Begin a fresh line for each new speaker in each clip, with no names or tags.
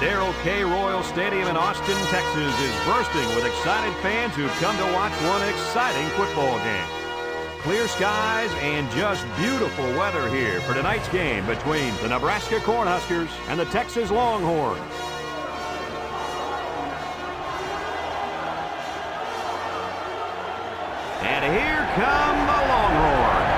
Darrell K. Royal Stadium in Austin, Texas is bursting with excited fans who've come to watch one exciting football game. Clear skies and just beautiful weather here for tonight's game between the Nebraska Cornhuskers and the Texas Longhorns. And here come the Longhorns.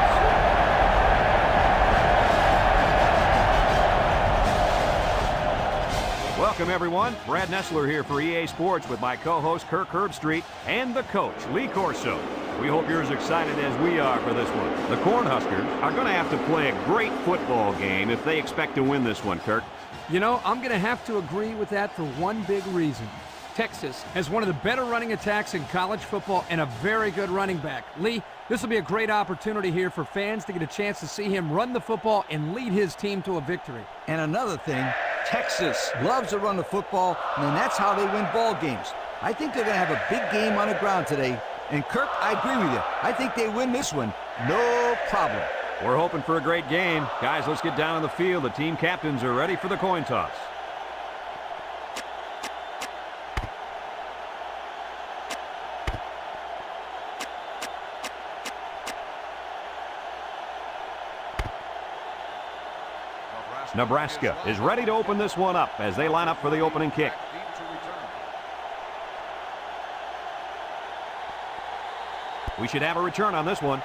Welcome, everyone. Brad Nessler here for EA Sports with my co-host Kirk Herbstreit and the coach, Lee Corso. We hope you're as excited as we are for this one. The Cornhuskers are going to have to play a great football game if they expect to win this one, Kirk.
You know, I'm going to have to agree with that for one big reason. Texas has one of the better running attacks in college football and a very good running back. Lee, this will be a great opportunity here for fans to get a chance to see him run the football and lead his team to a victory.
And another thing, Texas loves to run the football, and that's how they win ball games. I think they're going to have a big game on the ground today. And Kirk, I agree with you. I think they win this one, no problem.
We're hoping for a great game. Guys, let's get down on the field. The team captains are ready for the coin toss. Nebraska is ready to open this one up as they line up for the opening kick. We should have a return on this one.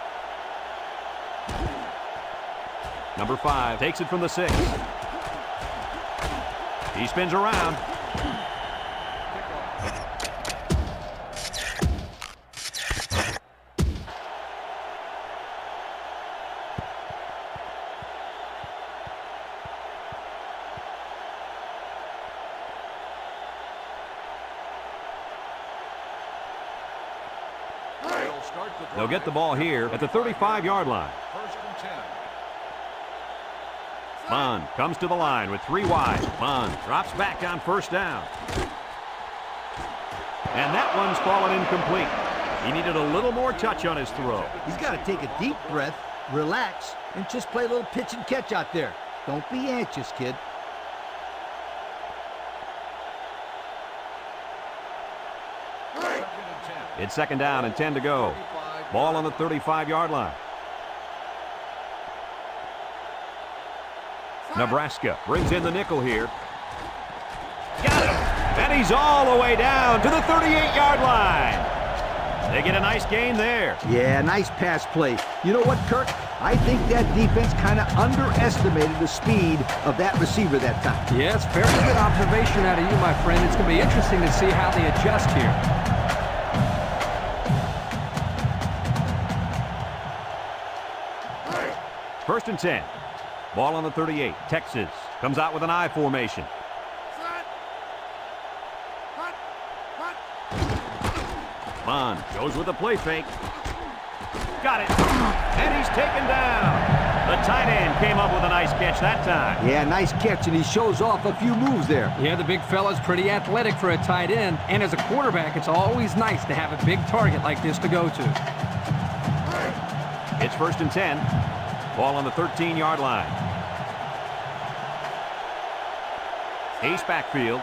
Number 5 takes it from the 6. He spins around. They'll get the ball here at the 35-yard line. Bond comes to the line with 3 wide. Bond drops back on first down. And that one's fallen incomplete. He needed a little more touch on his throw.
He's got to take a deep breath, relax, and just play a little pitch and catch out there. Don't be anxious, kid.
It's second down and 10 to go. Ball on the 35-yard line. Nebraska brings in the nickel here. Got him! And he's all the way down to the 38-yard line. They get a nice gain there.
Yeah, nice pass play. You know what, Kirk? I think that defense kind of underestimated the speed of that receiver that time.
Yeah, it's very good observation out of you, my friend. It's going to be interesting to see how they adjust here.
First and 10. Ball on the 38. Texas comes out with an I formation. Bond goes with a play fake. Got it. And he's taken down. The tight end came up with a nice catch that time.
Yeah, nice catch, and he shows off a few moves there.
Yeah, the big fella's pretty athletic for a tight end. And as a quarterback, it's always nice to have a big target like this to go to.
It's first and 10. Ball on the 13-yard line. Ace backfield.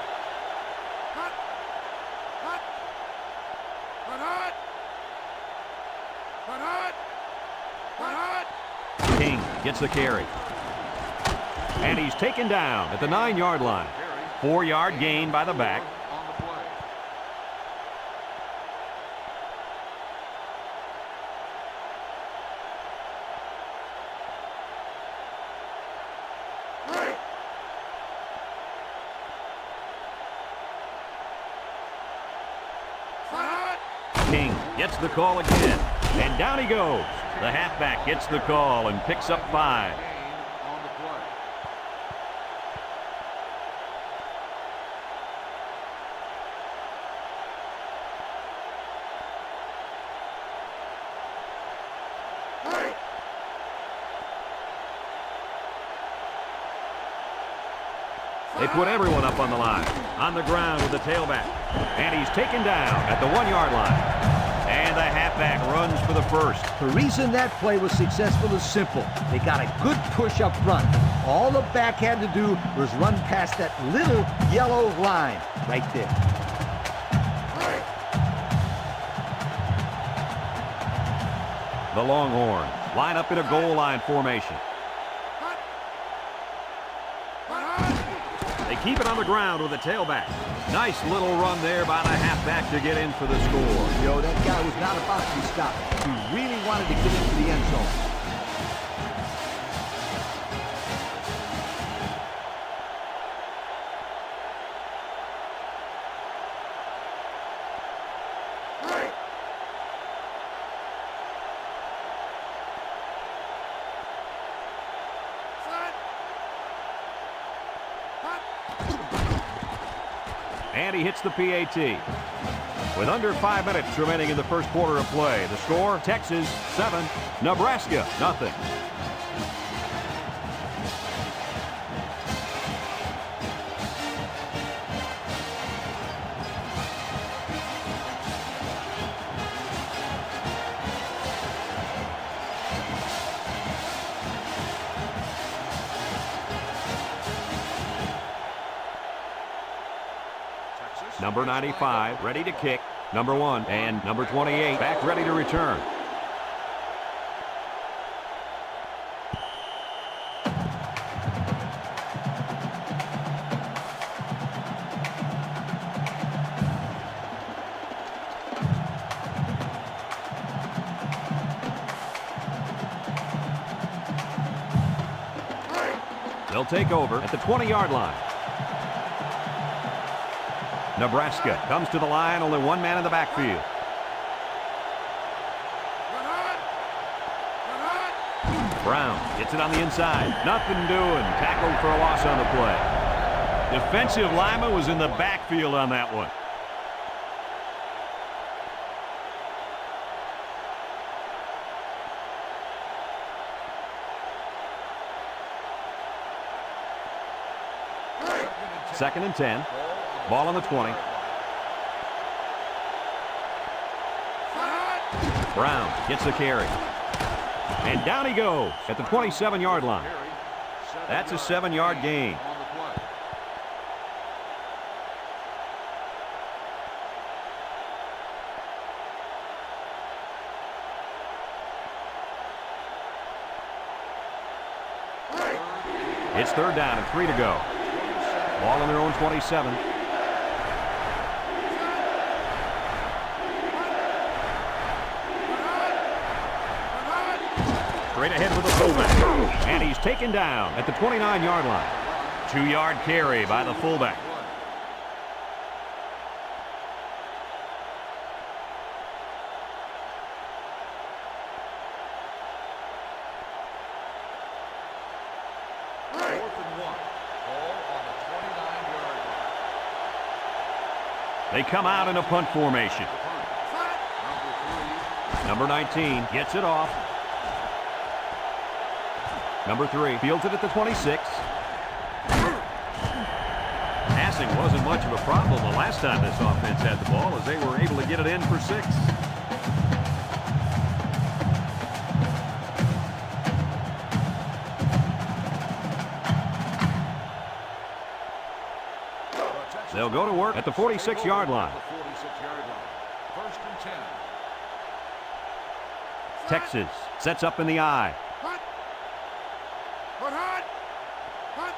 King gets the carry. And he's taken down at the 9-yard line. 4-yard gain by the back. King gets the call again, and down he goes. The halfback gets the call and picks up 5. They put everyone up on the line. On the ground with the tailback. And he's taken down at the 1-yard line. And the halfback runs for the first.
The reason that play was successful is simple. They got a good push up front. All the back had to do was run past that little yellow line right there.
The Longhorns line up in a goal line formation. They keep it on the ground with a tailback. Nice little run there by the halfback to get in for the score.
Yo, that guy was not about to be stopped. He really wanted to get into the end zone.
And he hits the PAT. With under 5 minutes remaining in the first quarter of play, the score, Texas 7, Nebraska nothing. Number 95, ready to kick. Number 1 and number 28, back ready to return. They'll take over at the 20-yard line. Nebraska comes to the line, only one man in the backfield. Brown gets it on the inside. Nothing doing. Tackled for a loss on the play. Defensive lineman was in the backfield on that one. Second and 10. Ball on the 20. Brown gets the carry. And down he goes at the 27-yard line. That's a 7-yard gain. It's third down and 3 to go. Ball on their own 27. Straight ahead with the fullback. And he's taken down at the 29-yard line. 2-yard carry by the fullback. They come out in a punt formation. Number 19 gets it off. Number 3 fields it at the 26. Passing wasn't much of a problem the last time this offense had the ball, as they were able to get it in for 6. They'll go to work at the 46-yard line. Texas sets up in the I.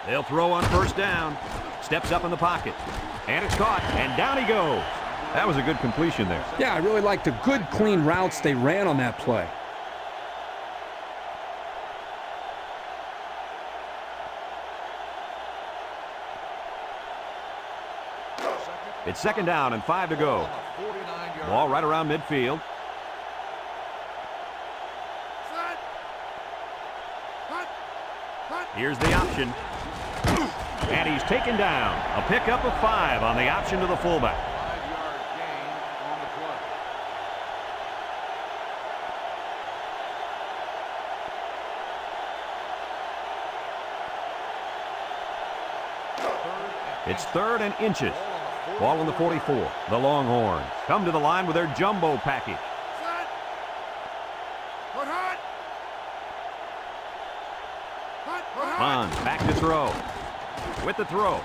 They'll throw on first down. Steps up in the pocket. And it's caught. And down he goes. That was a good completion there.
Yeah, I really liked the good, clean routes they ran on that play.
It's second down and 5 to go. Ball right around midfield. Here's the option. And he's taken down. A pickup of 5 on the option to the fullback.
5-yard gain on the play.
It's third and inches. Ball on the 44. The Longhorns come to the line with their jumbo package. Bond back to throw. With the throw.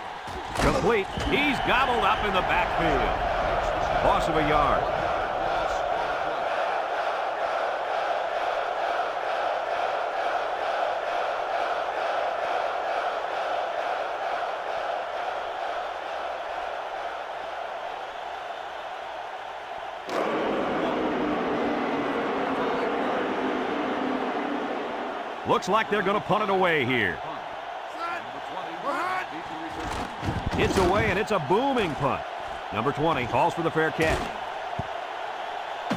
Complete. He's gobbled up in the backfield. Loss of a yard. Looks like they're going to punt it away here. It's away, and it's a booming punt. Number 20 calls for the fair catch.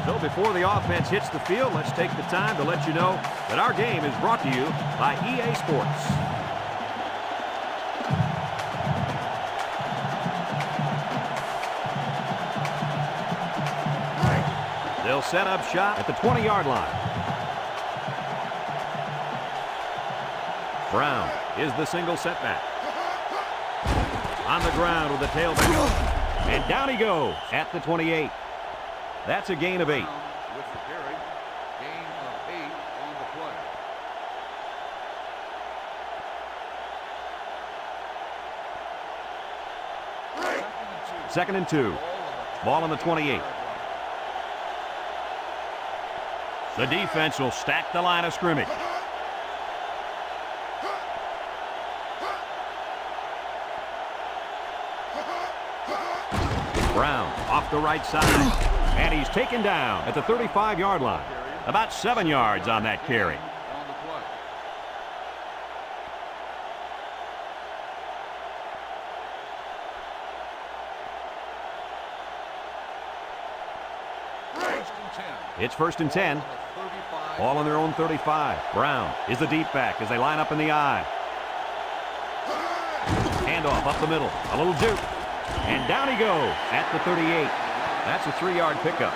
So before the offense hits the field, let's take the time to let you know that our game is brought to you by EA Sports. They'll set up shot at the 20-yard line. Brown is the single setback. On the ground with the tailback. And down he goes at the 28. That's a gain of 8.
With the carry, gain of 8 on the play.
Second and 2. Ball on the 28. The defense will stack the line of scrimmage. Brown off the right side. And he's taken down at the 35-yard line. About 7 yards on that carry.
On the play.
It's first and 10. Ball on their own 35. Brown is the deep back as they line up in the I. Handoff up the middle. A little juke. And down he goes at the 38. That's a 3-yard pickup.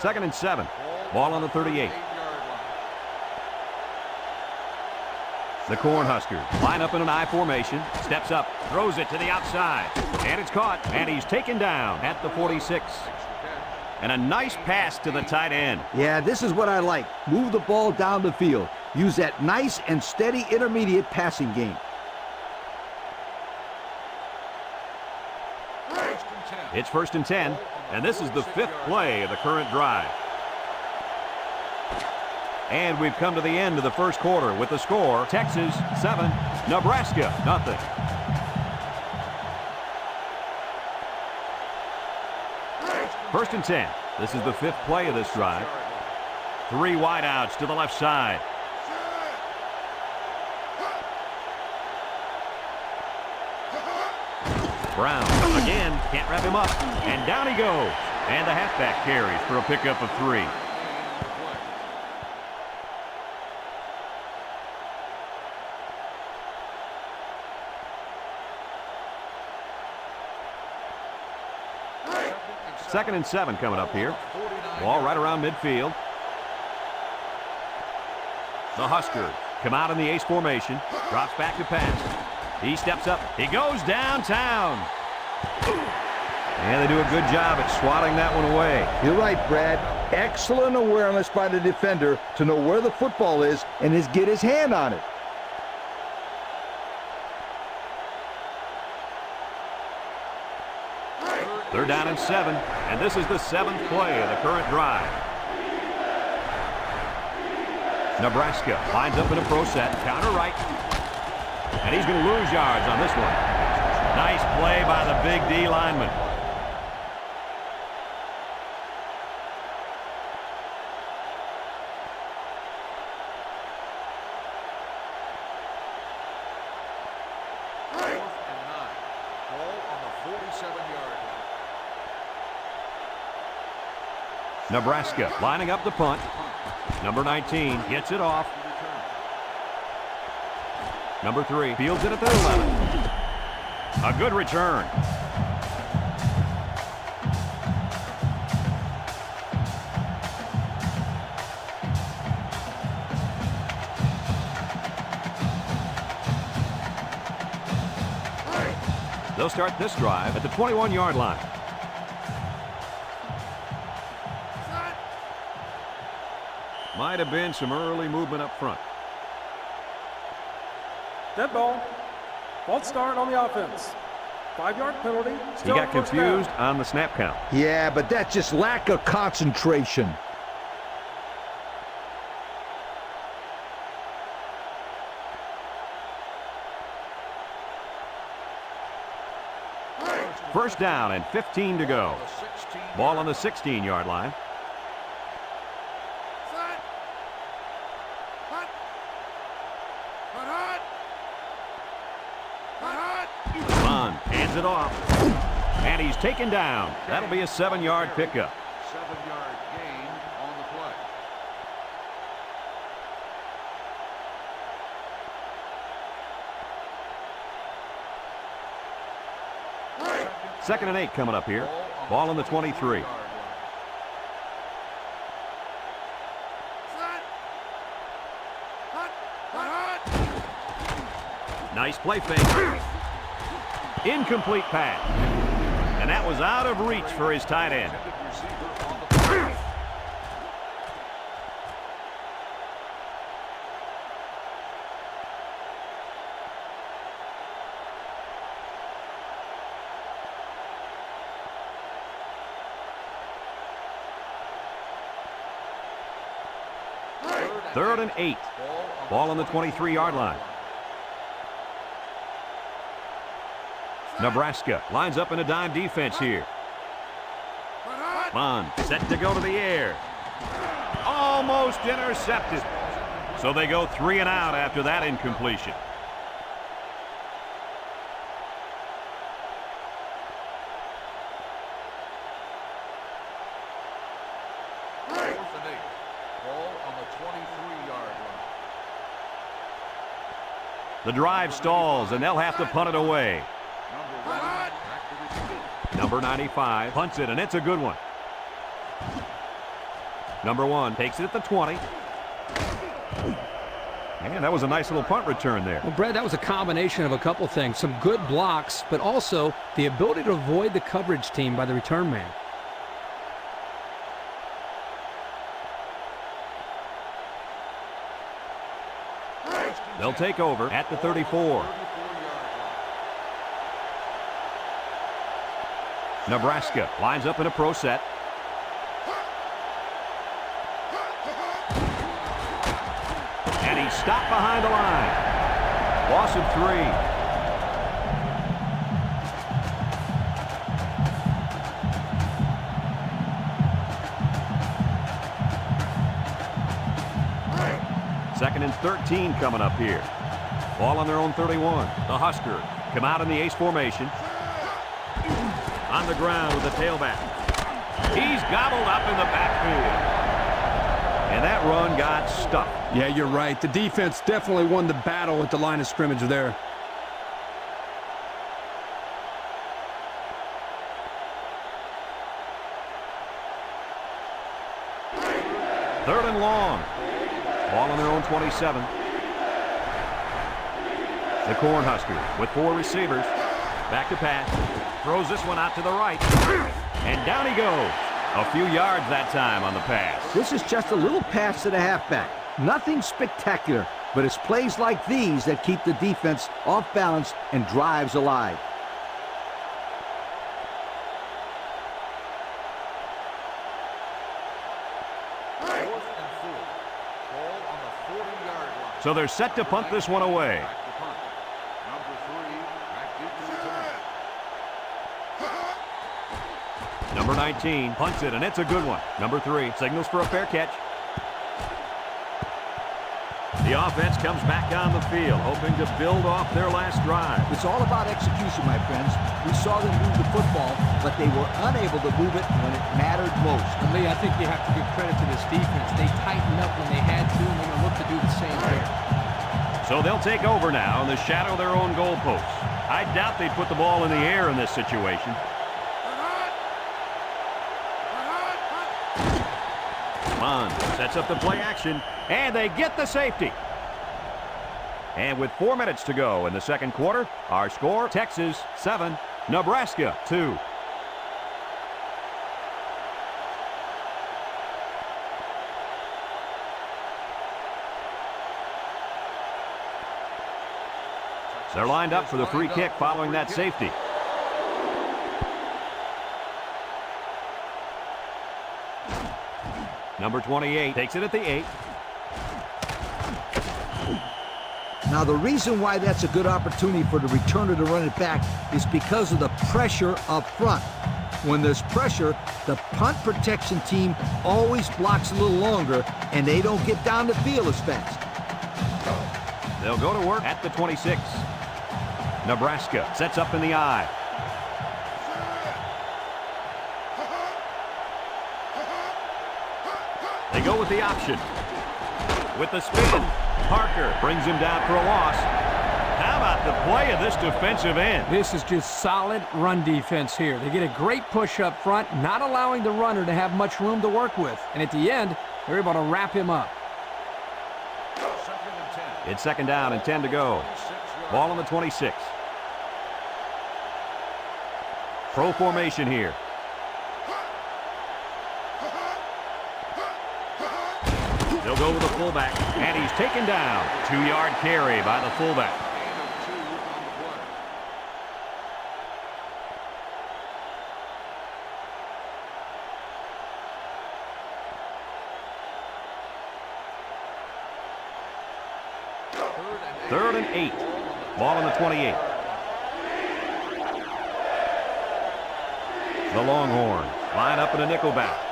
Second and 7. Ball on the 38. The Cornhuskers line up in an I formation. Steps up, throws it to the outside. And it's caught. And he's taken down at the 46. And a nice pass to the tight end.
Yeah, this is what I like. Move the ball down the field. Use that nice and steady intermediate passing game.
It's first and 10. And this is the 5th play of the current drive. And we've come to the end of the first quarter with the score, Texas 7, Nebraska 0. First and 10. This is the 5th play of this drive. 3 wideouts to the left side. Brown again, can't wrap him up. And down he goes. And the halfback carries for a pickup of 3. Second and 7 coming up here. Ball right around midfield. The Huskers come out in the ace formation. Drops back to pass. He steps up. He goes downtown. And they do a good job at swatting that one away.
You're right, Brad. Excellent awareness by the defender to know where the football is and get his hand on it.
They're down in 7, and this is the 7th play of the current drive. Nebraska lines up in a pro set, counter right, and he's going to lose yards on this one. Nice play by the big D lineman. Nebraska lining up the punt. Number 19 gets it off. Number 3 fields it at the 11. A good return. They'll start this drive at the 21-yard line. Might have been some early movement up front.
Dead ball. False start on the offense. 5-yard penalty.
He got confused on the snap count.
Yeah, but that's just lack of concentration.
First down and 15 to go. Ball on the 16-yard line. Hands it off. And he's taken down. That'll be a 7-yard pickup.
7-yard gain on the play.
2nd and 8 coming up here. Ball on the 23. Nice play fake. Incomplete pass. And that was out of reach for his tight end. Third and 8. Ball on the 23-yard line. Nebraska lines up in a dime defense here. Bond set to go to the air. Almost intercepted. So they go 3 and out after that incompletion. The drive stalls, and they'll have to punt it away. Number 95 punts it, and it's a good one. Number 1 takes it at the 20. And that was a nice little punt return there.
Well, Brad, that was a combination of a couple things. Some good blocks, but also the ability to avoid the coverage team by the return man.
They'll take over at the 34. Nebraska lines up in a pro set. And he's stopped behind the line. Loss of 3. Second and 13 coming up here. Ball on their own 31. The Huskers come out in the ace formation. On the ground with the tailback. He's gobbled up in the backfield. And that run got stuck.
Yeah, you're right. The defense definitely won the battle at the line of scrimmage there.
Third and long. Ball on their own 27. The Cornhuskers with 4 receivers. Back to pass. Throws this one out to the right. And down he goes. A few yards that time on the pass.
This is just a little pass to the halfback. Nothing spectacular, but it's plays like these that keep the defense off balance and drives alive.
So they're set to punt this one away. Number 19 punts it, and it's a good one. Number 3 signals for a fair catch. The offense comes back on the field, hoping to build off their last drive.
It's all about execution, my friends. We saw them move the football, but they were unable to move it when it mattered most.
And Lee, I think you have to give credit to this defense. They tightened up when they had to, and they're going to look to do the same here.
So they'll take over now in the shadow of their own goalposts. I doubt they'd put the ball in the air in this situation. Bond sets up the play action, and they get the safety. And with 4 minutes to go in the second quarter, our score, Texas 7, Nebraska 2. They're lined up for the free kick following that safety. Number 28 takes it at the 8.
Now, the reason why that's a good opportunity for the returner to run it back is because of the pressure up front. When there's pressure, the punt protection team always blocks a little longer, and they don't get down the field as fast.
They'll go to work at the 26. Nebraska sets up in the I. They go with the option. With the spin, Parker brings him down for a loss. How about the play of this defensive end?
This is just solid run defense here. They get a great push up front, not allowing the runner to have much room to work with. And at the end, they're able to wrap him up.
It's second down and 10 to go. Ball on the 26. Pro formation here. They'll go with the fullback, and he's taken down. 2-yard carry by the fullback. Third and 8. Ball on the 28. The Longhorns line up in a nickelback.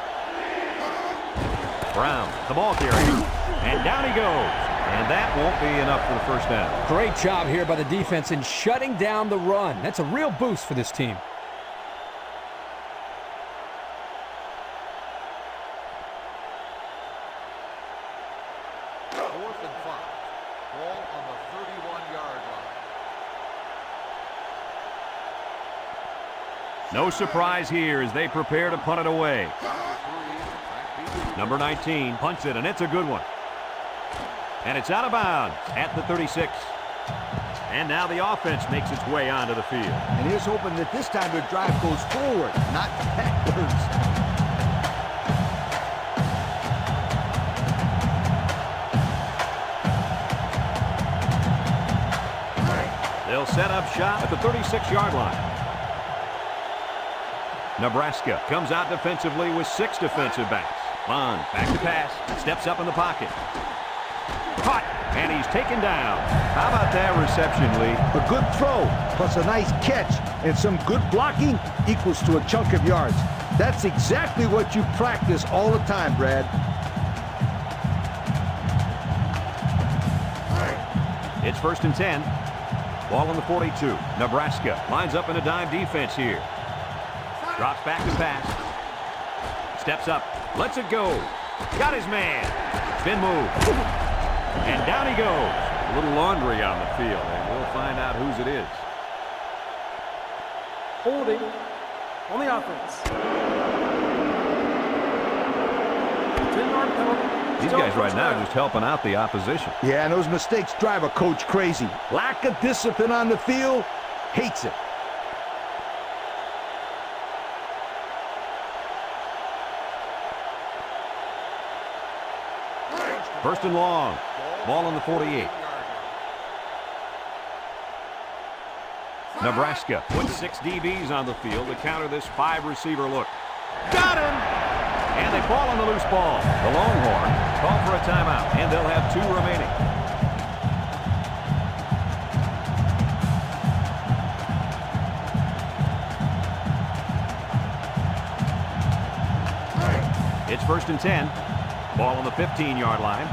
Brown, the ball carrier, and down he goes. And that won't be enough for the first down.
Great job here by the defense in shutting down the run. That's a real boost for this team.
Fourth and 5. Ball on the 31-yard line.
No surprise here as they prepare to punt it away. Number 19 punts it, and it's a good one. And it's out of bounds at the 36. And now the offense makes its way onto the field.
And here's hoping that this time their drive goes forward, not backwards.
They'll set up shop at the 36-yard line. Nebraska comes out defensively with 6 defensive backs. Bond, back to pass, steps up in the pocket. Caught, and he's taken down. How about that reception, Lee?
A good throw, plus a nice catch, and some good blocking equals to a chunk of yards. That's exactly what you practice all the time, Brad.
It's first and 10. Ball on the 42. Nebraska lines up in a dime defense here. Drops back to pass. Steps up. Lets it go. Got his man. Spin move. And down he goes. A little laundry on the field, and we'll find out whose it is.
Holding on the offense. 10-yard penalty.
These guys right now are just helping out the opposition.
Yeah, and those mistakes drive a coach crazy. Lack of discipline on the field, hates it.
First and long. Ball on the 48. Nebraska puts 6 DBs on the field to counter this 5-receiver look. Got him! And they fall on the loose ball. The Longhorns call for a timeout, and they'll have 2 remaining. It's first and 10. Ball on the 15-yard line.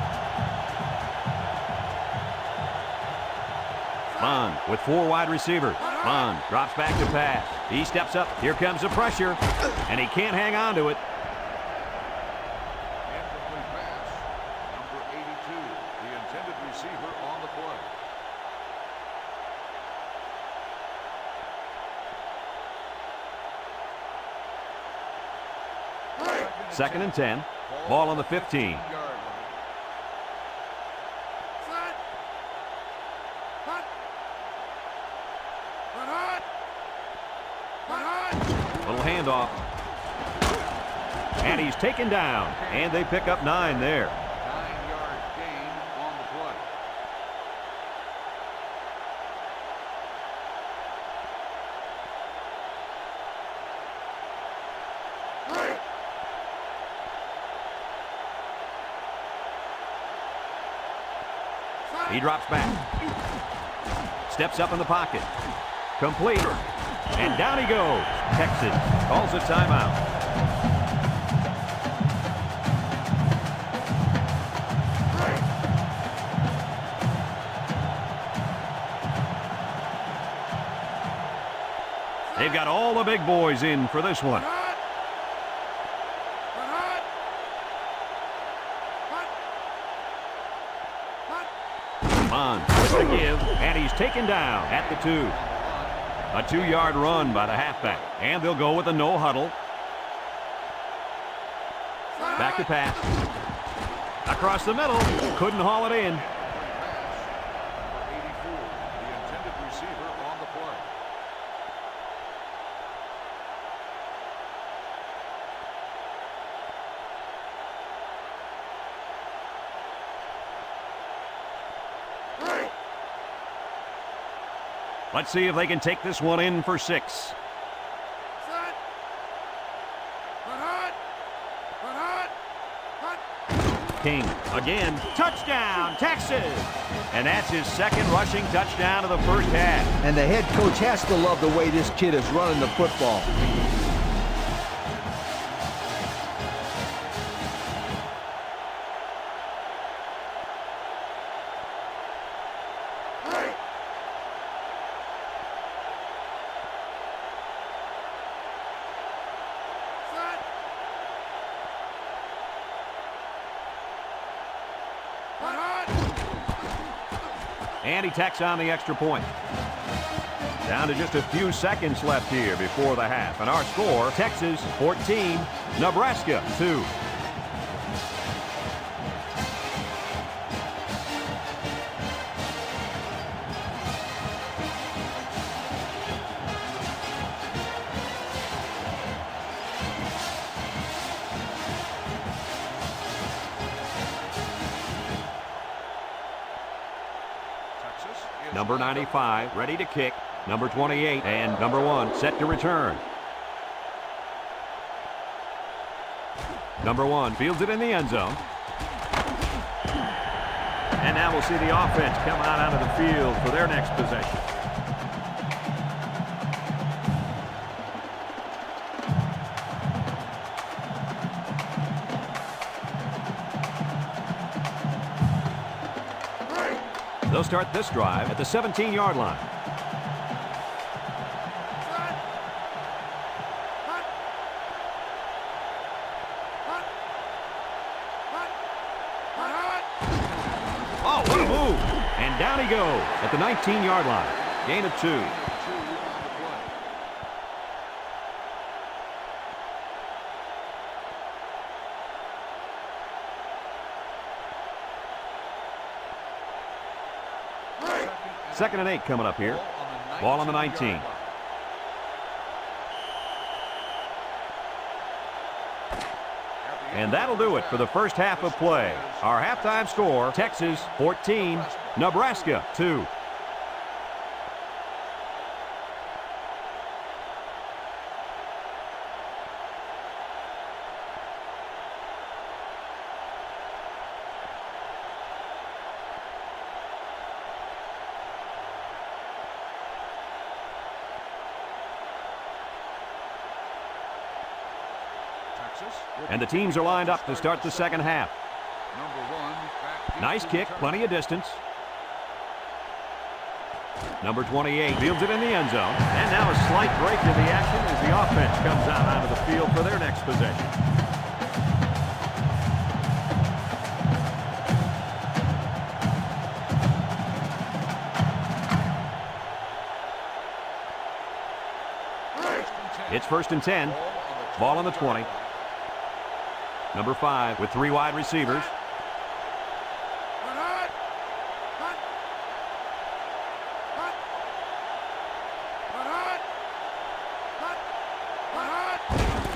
Bond with 4 wide receivers. Bond drops back to pass. He steps up. Here comes the pressure, and he can't hang on to it.
Incomplete pass. Number 82, the intended receiver on the play.
Second and 10. Ball on the 15. Little handoff. And he's taken down. And they pick up 9 there.
9-yard gain on the play.
He drops back. Steps up in the pocket. Complete. And down he goes. Texas calls a timeout. They've got all the big boys in for this one. On with the give, and he's taken down at the 2. A 2-yard run by the halfback, and they'll go with a no huddle. Back to pass. Across the middle, couldn't haul it in.
Number 84, the intended receiver on the play.
Let's see if they can take this one in for 6. King again. Touchdown, Texas! And that's his second rushing touchdown of the first half.
And the head coach has to love the way this kid is running the football.
And he tacks on the extra point. Down to just a few seconds left here before the half. And our score, Texas 14, Nebraska 2. Number 95 ready to kick. Number 28 and number 1 set to return. Number 1 fields it in the end zone. And now we'll see the offense come out onto the field for their next possession. They'll start this drive at the 17-yard line. Oh, what a move! And down he goes at the 19-yard line. Gain of 2. Second and 8 coming up here. Ball on the 19. And that'll do it for the first half of play. Our halftime score, Texas 14, Nebraska 2. And the teams are lined up to start the second half. Nice kick, plenty of distance. Number 28 fields it in the end zone. And now a slight break in the action as the offense comes out onto the field for their next possession. It's 1st and 10. Ball on the 20. Number 5 with 3 wide receivers.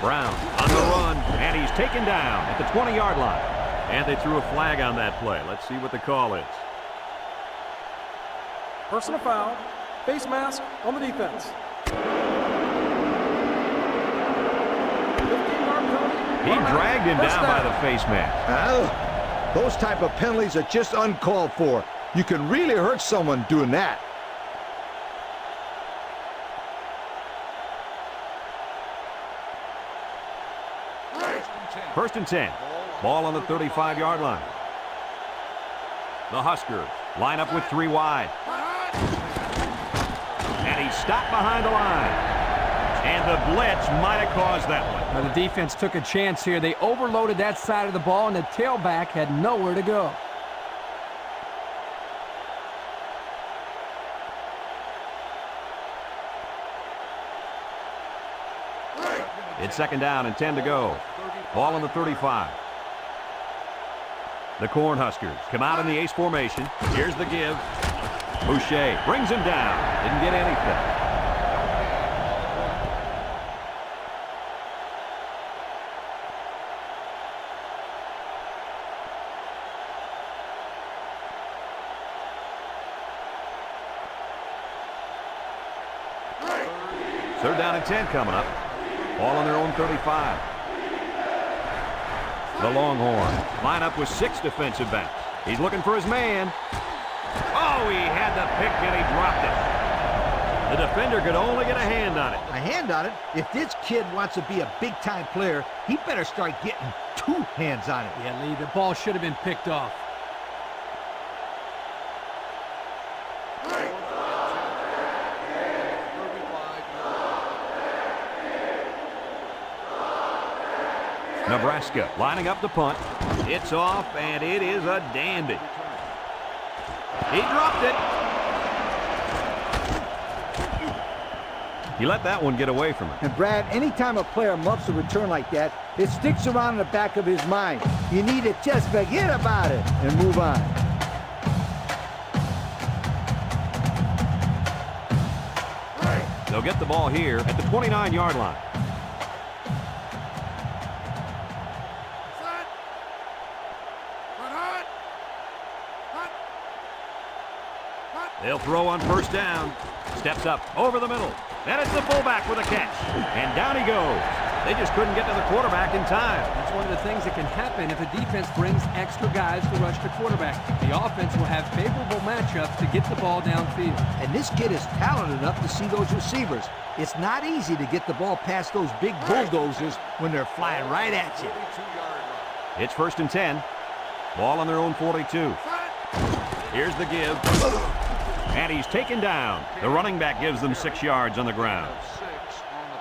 Brown on the run, and he's taken down at the 20-yard line. And they threw a flag on that play. Let's see what the call is.
Personal foul. Face mask on the defense. 15-yard penalty.
He dragged him down by the face mask.
Those type of penalties are just uncalled for. You can really hurt someone doing that.
First and 10. Ball on the 35-yard line. The Huskers line up with 3 wide. And he stopped behind the line. And the blitz might have caused that one.
Now, the defense took a chance here. They overloaded that side of the ball, and the tailback had nowhere to go.
It's second down and 10 to go. Ball on the 35. The Cornhuskers come out in the ace formation. Here's the give. Boucher brings him down. Didn't get anything. Third down and 10 coming up. Ball on their own 35. The Longhorns line up with 6 defensive backs. He's looking for his man. Oh, he had the pick and he dropped it. The defender could only get a hand on it.
A hand on it? If this kid wants to be a big-time player, he better start getting 2 hands on it.
Yeah, Lee, the ball should have been picked off.
Nebraska lining up the punt. It's off, and it is a dandy. He dropped it. He let that one get away from him.
And Brad, anytime a player muffs a return like that, it sticks around in the back of his mind. You need to just forget about it and move on.
They'll get the ball here at the 29-yard line. They'll throw on first down. Steps up over the middle. And it's the fullback with a catch. And down he goes. They just couldn't get to the quarterback in time.
That's one of the things that can happen if a defense brings extra guys to rush the quarterback. The offense will have favorable matchups to get the ball downfield.
And this kid is talented enough to see those receivers. It's not easy to get the ball past those big bulldozers when they're flying right at you.
It's first and 10. Ball on their own 42. Here's the give. And he's taken down. The running back gives them 6 yards on the ground.
6 on the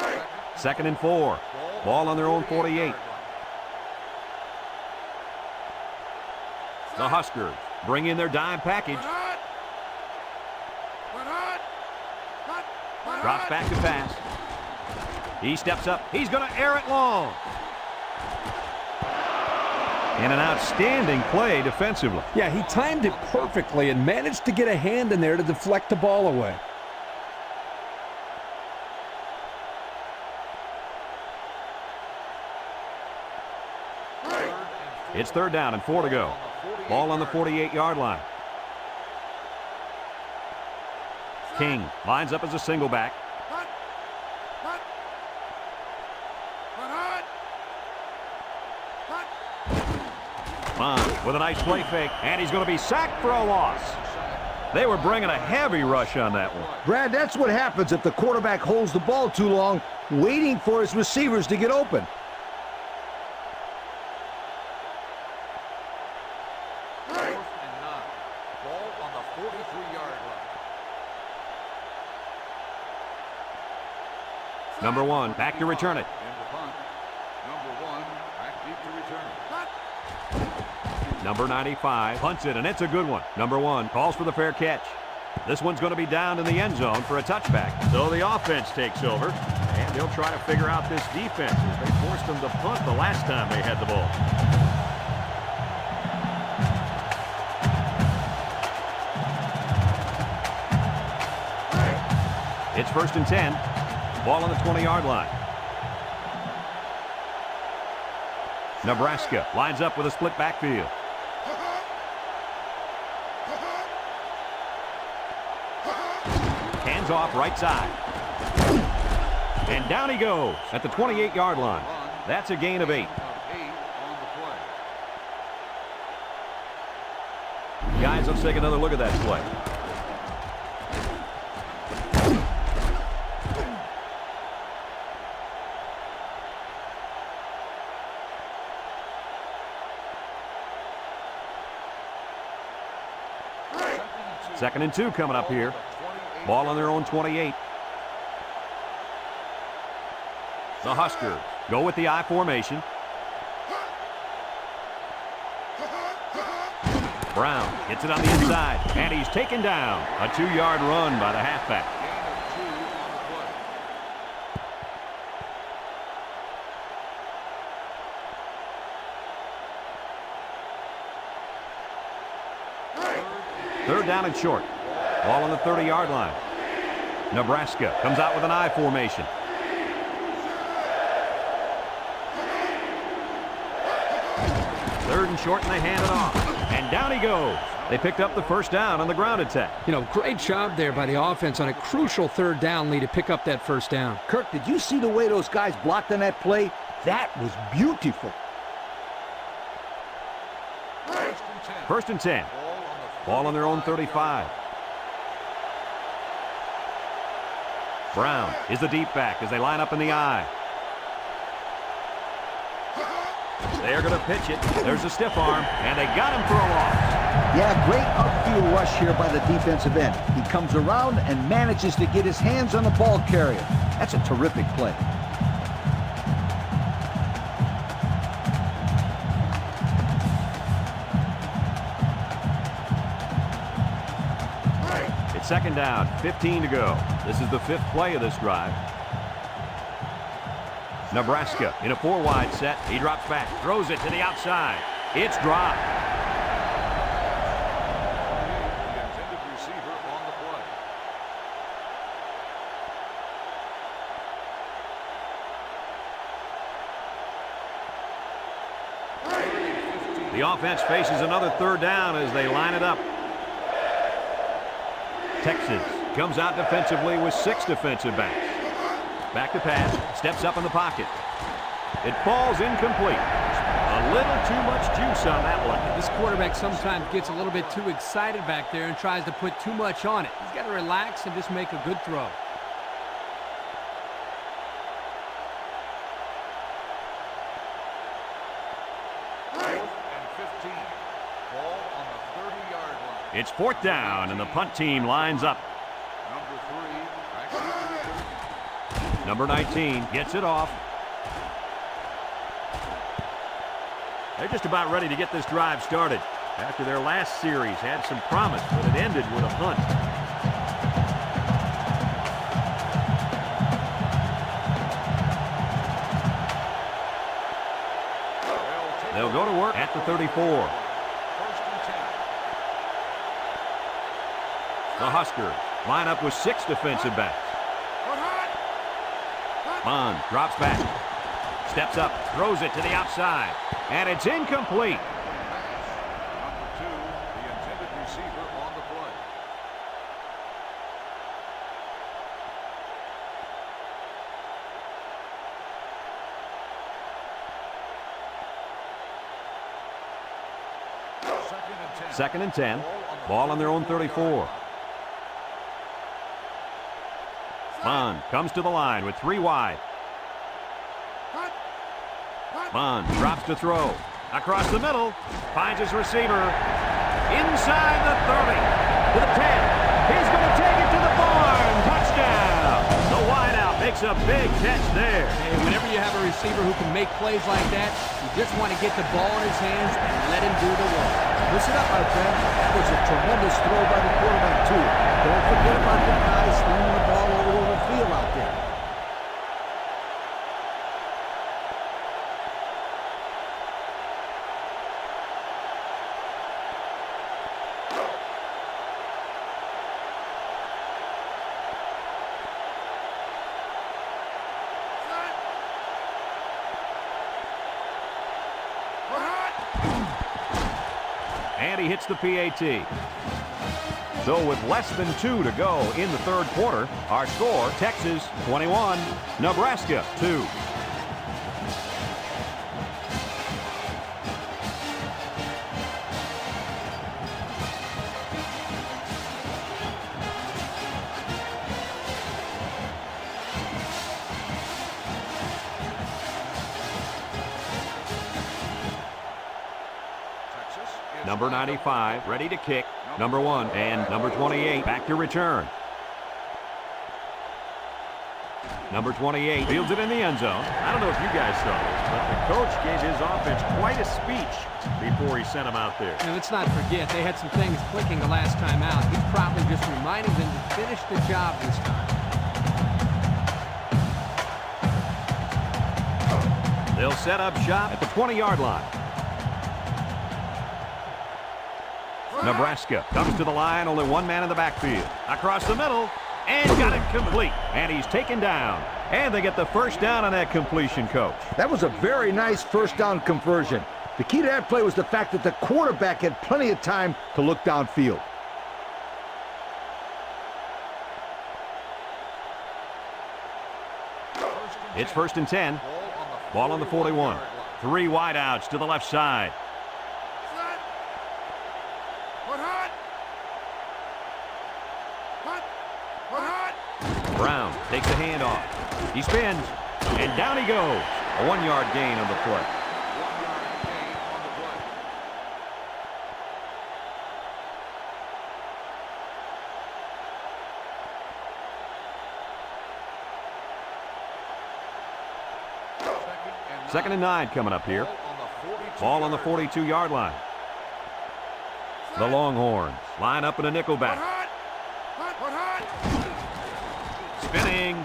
play.
Second and 4. Ball on their own 48. The Huskers bring in their dime package. Drops back to pass. He steps up. He's going to air it long. And an outstanding play defensively.
Yeah, he timed it perfectly and managed to get a hand in there to deflect the ball away.
It's third down and 4 to go. Ball on the 48-yard line. King lines up as a single back. With a nice play fake, and he's going to be sacked for a loss. They were bringing a heavy rush on that one.
Brad, that's what happens if the quarterback holds the ball too long, waiting for his receivers to get open.
Ball on the 43-yard line.
Number 1, back to return it.
And the punt. Number 1, back deep to return.
Number 95 punts it, and it's a good one. Number 1 calls for the fair catch. This one's going to be down in the end zone for a touchback. So the offense takes over, and they'll try to figure out this defense as they forced them to punt the last time they had the ball. It's 1st and 10. Ball on the 20-yard line. Nebraska lines up with a split backfield. Hands off right side. And down he goes at the 28-yard line. That's a gain of 8. Guys, let's take another look at that play. Second and 2 coming up here. Ball on their own 28. The Huskers go with the I formation. Brown gets it on the inside, and he's taken down. A 2-yard run by the halfback. Third down and short. Ball on the 30-yard line. Nebraska comes out with an I formation. Third and short, and they hand it off. And down he goes. They picked up the first down on the ground attack.
Great job there by the offense on a crucial third down lead to pick up that first down.
Kirk, did you see the way those guys blocked on that play? That was beautiful.
1st and 10. Ball on their own 35. Brown is the deep back as they line up in the I. They're going to pitch it. There's a stiff arm, and they got him for a loss.
Yeah, great upfield rush here by the defensive end. He comes around and manages to get his hands on the ball carrier. That's a terrific play.
It's second down, 15 to go. This is the 5th play of this drive. Nebraska in a 4-wide set. He drops back, throws it to the outside. It's dropped.
The intended receiver on the play.
The offense faces another third down as they line it up. Texas comes out defensively with 6 defensive backs. Back to pass, steps up in the pocket. It falls incomplete. A little too much juice on that one.
This quarterback sometimes gets a little bit too excited back there and tries to put too much on it. He's got to relax and just make a good throw.
It's 4th down, and the punt team lines up. Number 19 gets it off. They're just about ready to get this drive started. After their last series had some promise, but it ended with a punt. They'll go to work at the 34. The Huskers line up with 6 defensive backs. Bond drops back, steps up, throws it to the outside, and it's incomplete.
Number 2, the intended receiver on the play.
Second and 10. Ball on their own 34. Bond comes to the line with 3 wide. Bond drops to throw. Across the middle. Finds his receiver. Inside the 30. To the 10. He's going to take it to the barn. Touchdown. The wideout makes a big catch there.
Hey, whenever you have a receiver who can make plays like that, you just want to get the ball in his hands and let him do the work.
Listen up, my friend. That was a tremendous throw by the quarterback, too. Don't forget about the guys throwing the ball all over the field out there.
and he hits the PAT. So with less than 2 to go in the third quarter, our score, Texas 21, Nebraska 2. Number 95, ready to kick. Number 1 and number 28, back to return. Number 28 fields it in the end zone.
I don't know if you guys saw this, but the coach gave his offense quite a speech before he sent them out there.
And let's not forget, they had some things clicking the last time out. He's probably just reminding them to finish the job this time.
They'll set up shop at the 20-yard line. Nebraska comes to the line, only one man in the backfield. Across the middle, and got it complete. And he's taken down. And they get the first down on that completion, Coach.
That was a very nice first down conversion. The key to that play was the fact that the quarterback had plenty of time to look downfield.
It's 1st and 10. Ball on the 41. 3 wideouts to the left side. Brown takes the handoff. He spins, and down he goes. A 1-yard gain on the play. Second and 9 coming up here. Ball on the 42-yard line. The Longhorns line up in a nickelback. Spinning.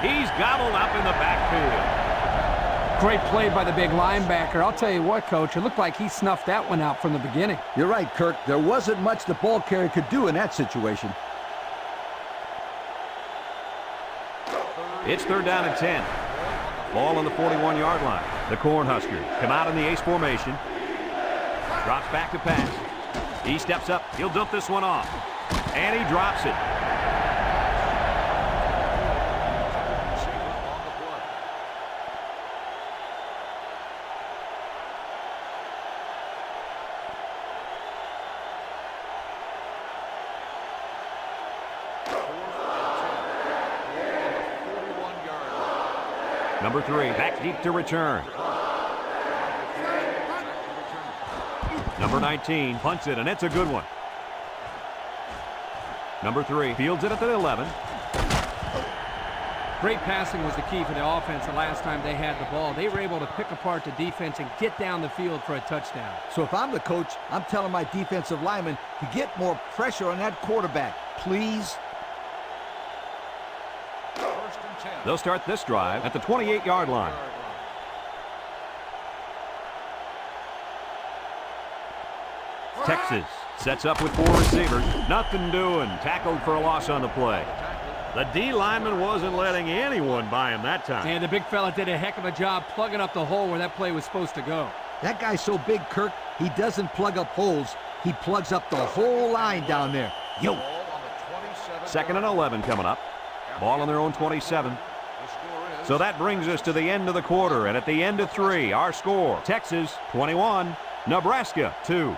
He's gobbled up in the backfield.
Great play by the big linebacker. I'll tell you what, Coach, it looked like he snuffed that one out from the beginning.
You're right, Kirk. There wasn't much the ball carrier could do in that situation.
It's 3rd down and 10. Ball on the 41-yard line. The Cornhuskers come out in the ace formation. Drops back to pass. He steps up. He'll dump this one off. And he drops it. Number 3, back deep to return. Number 19 punts it, and it's a good one. Number 3 fields it at the 11.
Great passing was the key for the offense the last time they had the ball. They were able to pick apart the defense and get down the field for a touchdown.
So if I'm the coach, I'm telling my defensive linemen to get more pressure on that quarterback, please.
They'll start this drive at the 28-yard line. Texas sets up with 4 receivers. Nothing doing. Tackled for a loss on the play.
The D lineman wasn't letting anyone by him that time.
And the big fella did a heck of a job plugging up the hole where that play was supposed to go.
That guy's so big, Kirk, he doesn't plug up holes. He plugs up the whole line down there. Yo.
2nd and 11 coming up. Ball on their own 27. So that brings us to the end of the quarter, and at the end of 3, our score, Texas 21, Nebraska 2.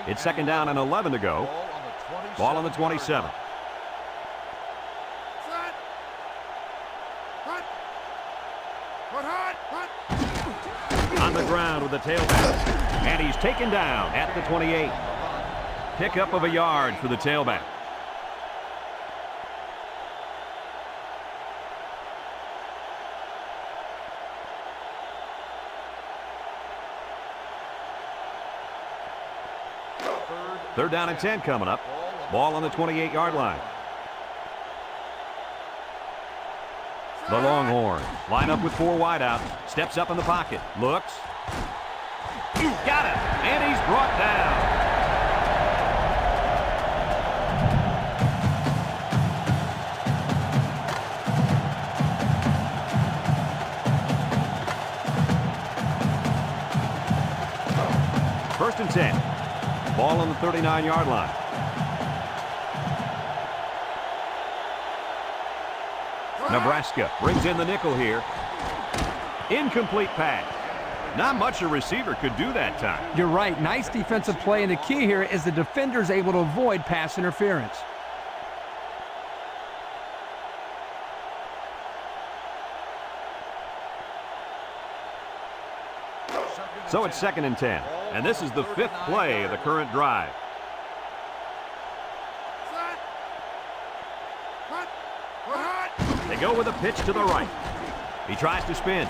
It's 2nd down and 11 to go. Ball on the 27. On the ground with the tailback, and he's taken down at the 28. Pickup of a yard for the tailback. Third down and 10 coming up. Ball on the 28-yard line. The Longhorns line up with 4 wideouts. Steps up in the pocket. Looks. Got it. And he's brought down. and 10. Ball on the 39-yard line. Nebraska brings in the nickel here. Incomplete pass. Not much a receiver could do that time.
You're right. Nice defensive play, and the key here is the defender's able to avoid pass interference.
So it's 2nd and 10, and this is the 5th play of the current drive. They go with a pitch to the right. He tries to spin.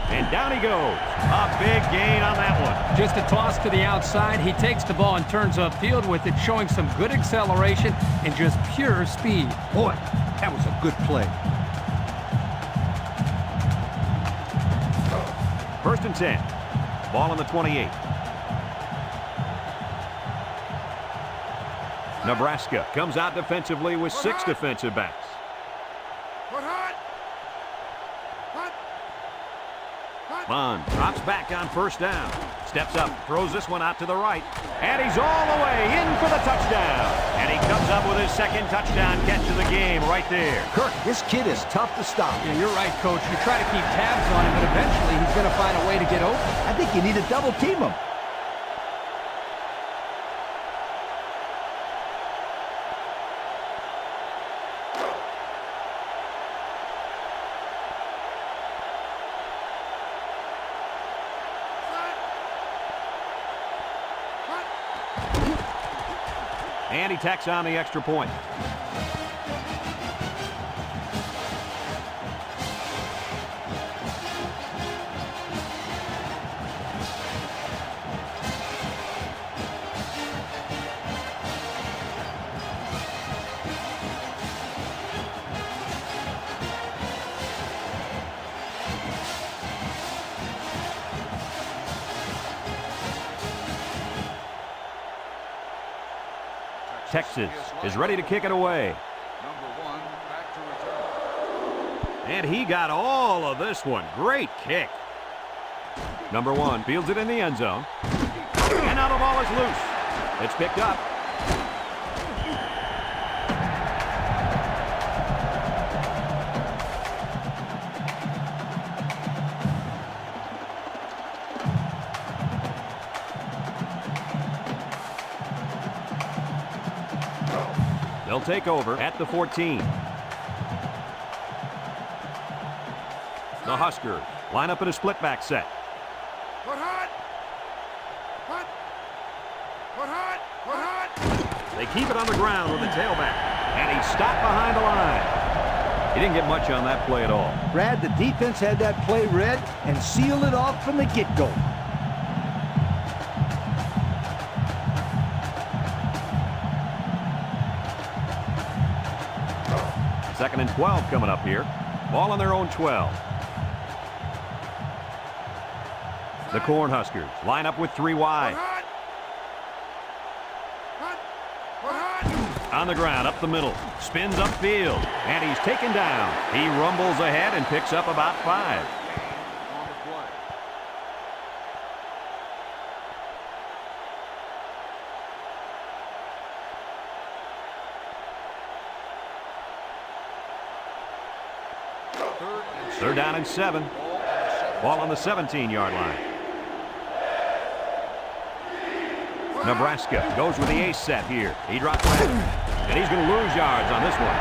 And down he goes. A big gain on that one.
Just a toss to the outside. He takes the ball and turns upfield with it, showing some good acceleration and just pure speed.
Boy, that was a good play.
1st and 10. Ball on the 28. Nebraska comes out defensively with 6 defensive backs. Bond drops back on 1st down. Steps up, throws this one out to the right. And he's all the way in for the touchdown. And he comes up with his 2nd touchdown catch of the game right there.
Kirk, this kid is tough to stop.
Yeah, you're right, Coach. You try to keep tabs on him, but eventually he's going to find a way to get open.
I think you need to double team him.
And he tacks on the extra point. Texas is ready to kick it away. And he got all of this one. Great kick. Number 1 fields it in the end zone. And now the ball is loose. It's picked up. They'll take over at the 14. The Huskers line up in a split back set. They keep it on the ground with the tailback. And he's stopped behind the line. He didn't get much on that play at all.
Brad, the defense had that play read and sealed it off from the get-go.
Second and 12 coming up here. Ball on their own 12. The Cornhuskers line up with 3 wide. On the ground, up the middle. Spins upfield. And he's taken down. He rumbles ahead and picks up about 5. They're down and 7. Ball on the 17-yard line. Nebraska goes with the ace set here. He drops back, and he's going to lose yards on this one.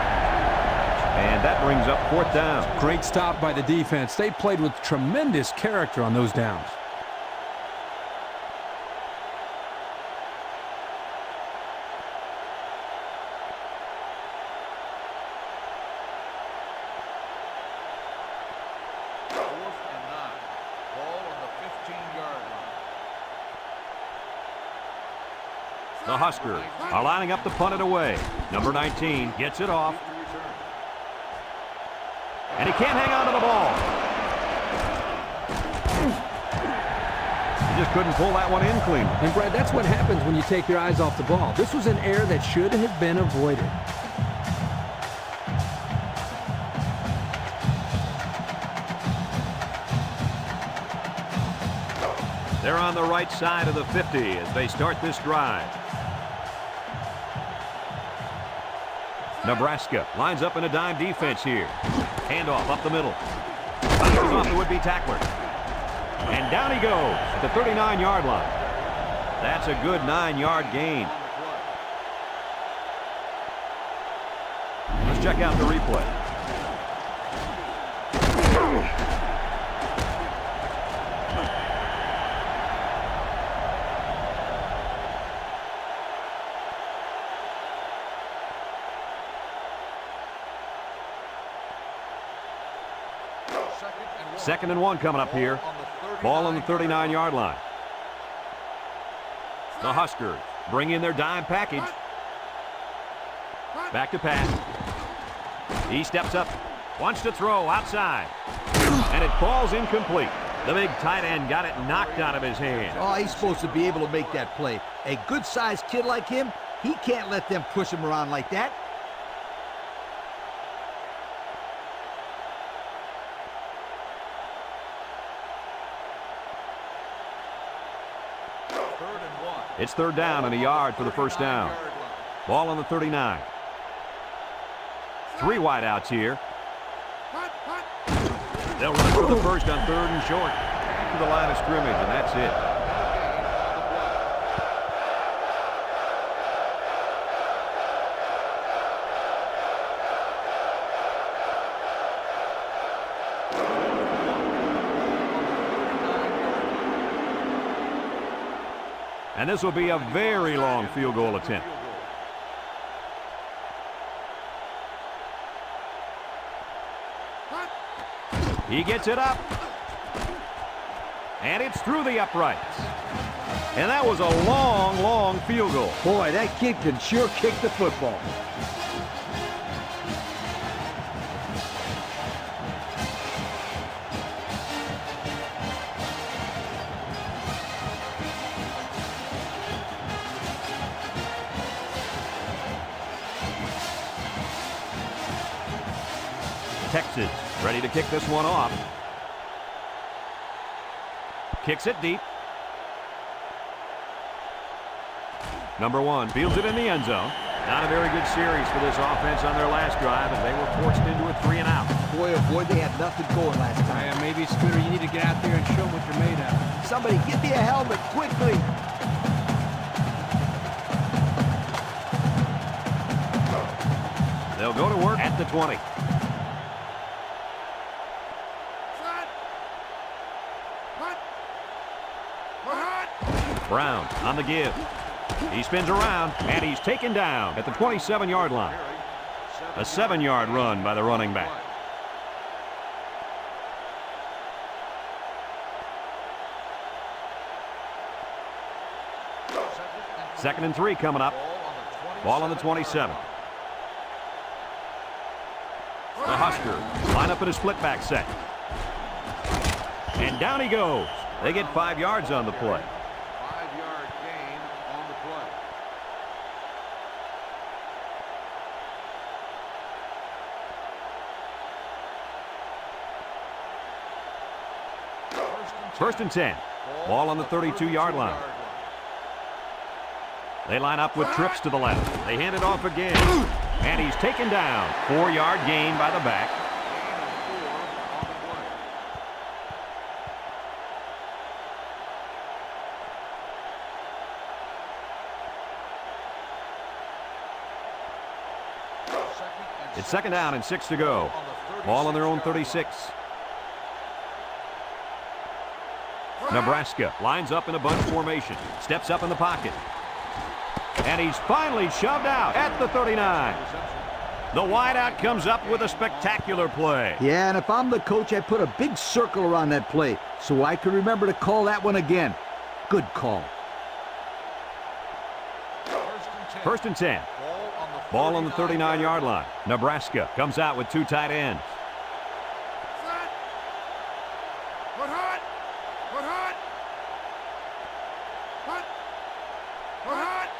And that brings up 4th down.
Great stop by the defense. They played with tremendous character on those downs.
The Huskers are lining up to punt it away. Number 19 gets it off. And he can't hang on to the ball. He just couldn't pull that one in clean.
And, Brad, that's what happens when you take your eyes off the ball. This was an error that should have been avoided.
They're on the right side of the 50 as they start this drive. Nebraska lines up in a dime defense here. Handoff up the middle. Bounces off the would-be tackler. And down he goes at the 39-yard line. That's a good 9-yard gain. Let's check out the replay. Second and 1 coming up here. Ball on the 39-yard line. The Huskers bring in their dime package. Back to pass. He steps up, wants to throw outside, and it falls incomplete. The big tight end got it knocked out of his hand.
Oh, he's supposed to be able to make that play. A good-sized kid like him, he can't let them push him around like that.
It's third down and a yard for the first down. Ball on the 39. 3 wideouts here. They'll run for the first on third and short. To the line of scrimmage, and that's it. And this will be a very long field goal attempt. He gets it up. And it's through the uprights. And that was a long, long field goal.
Boy, that kid can sure kick the football.
Texas ready to kick this one off. Kicks it deep. Number 1 fields it in the end zone. Not a very good series for this offense on their last drive as they were forced into a 3-and-out.
Boy, oh boy, they had nothing going last time.
Yeah, maybe, Scooter, you need to get out there and show them what you're made of.
Somebody get me a helmet quickly.
They'll go to work at the 20. Brown on the give. He spins around, and he's taken down at the 27-yard line. A 7-yard run by the running back. Second and 3 coming up. Ball on the 27. The Huskers line up in a split back set. And down he goes. They get 5 yards on the play.
5-yard gain on the play.
First and 10. Ball on the 32-yard line. They line up with trips to the left. They hand it off again. And he's taken down. 4-yard gain by the back. It's second down and 6 to go. Ball on their own 36. Nebraska lines up in a bunch formation. Steps up in the pocket. And he's finally shoved out at the 39. The wideout comes up with a spectacular play.
Yeah, and if I'm the coach, I put a big circle around that play so I can remember to call that one again. Good call.
First and 10. Ball on the 39-yard line. Nebraska comes out with 2 tight ends.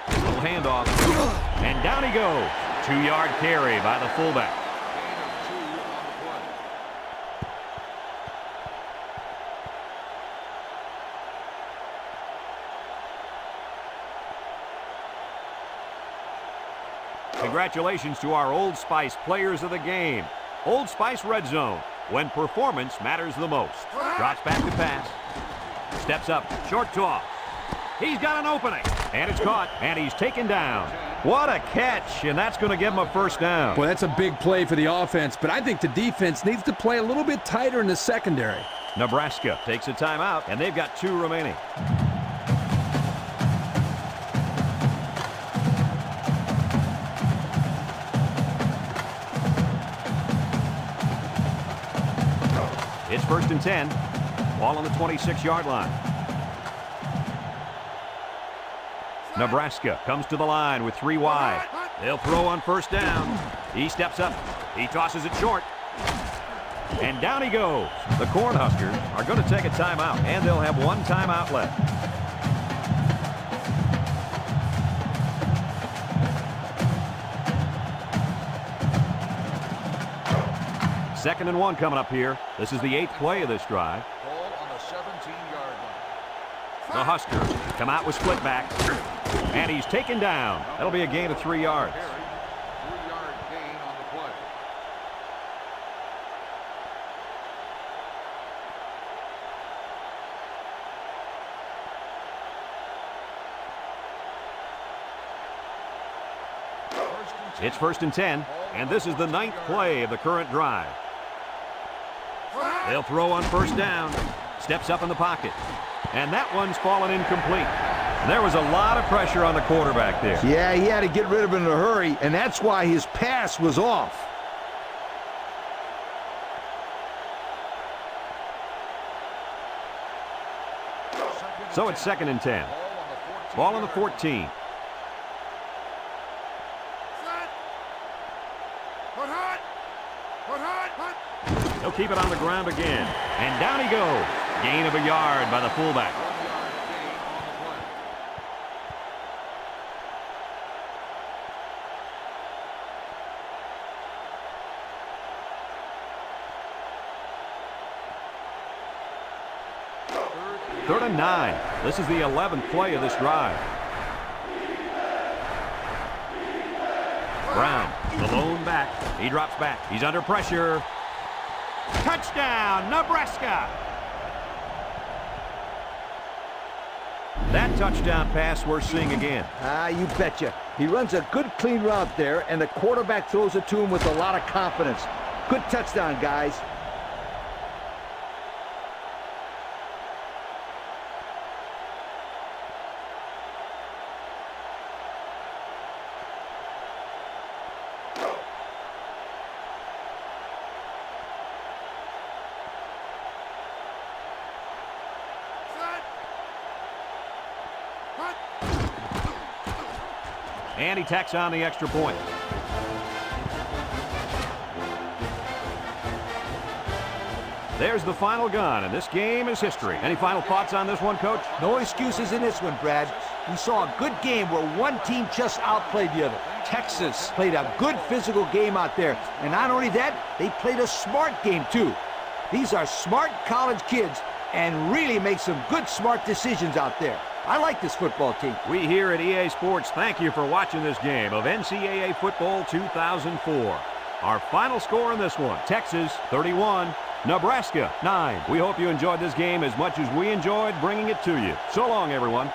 Little handoff. And down he goes. 2-yard carry by the fullback. Congratulations to our Old Spice players of the game. Old Spice Red Zone, when performance matters the most. Drops back to pass. Steps up, short toss. He's got an opening, and it's caught, and he's taken down. What a catch, and that's going to give him a first down.
Boy, that's a big play for the offense, but I think the defense needs to play a little bit tighter in the secondary.
Nebraska takes a timeout, and they've got 2 remaining. It's 1st and 10. Ball on the 26-yard line. Nebraska comes to the line with 3 wide. They'll throw on 1st down. He steps up. He tosses it short. And down he goes. The Cornhuskers are going to take a timeout, and they'll have 1 timeout left. Second and 1 coming up here. This is the 8th play of this drive.
Ball on the 17-yard line.
The Huskers come out with split back. And he's taken down. That'll be a gain of 3 yards.
3-yard gain on the play.
It's 1st and 10, and this is the 9th play of the current drive. They'll throw on 1st down. Steps up in the pocket. And that one's fallen incomplete. There was a lot of pressure on the quarterback there.
Yeah, he had to get rid of it in a hurry, and that's why his pass was off.
So it's 2nd and 10. Ball on the 14. He'll keep it on the ground again. And down he goes. Gain of a yard by the fullback. Third and 9. This is the 11th play of this drive. Brown, the lone back. He drops back. He's under pressure. Touchdown, Nebraska! That touchdown pass we're seeing again.
You betcha. He runs a good, clean route there, and the quarterback throws it to him with a lot of confidence. Good touchdown, guys.
And he tacks on the extra point. There's the final gun, and this game is history. Any final thoughts on this one, Coach?
No excuses in this one, Brad. We saw a good game where one team just outplayed the other. Texas played a good physical game out there. And not only that, they played a smart game, too. These are smart college kids and really make some good, smart decisions out there. I like this football team.
We here at EA Sports thank you for watching this game of NCAA Football 2004. Our final score in this one, Texas 31, Nebraska 9. We hope you enjoyed this game as much as we enjoyed bringing it to you. So long, everyone.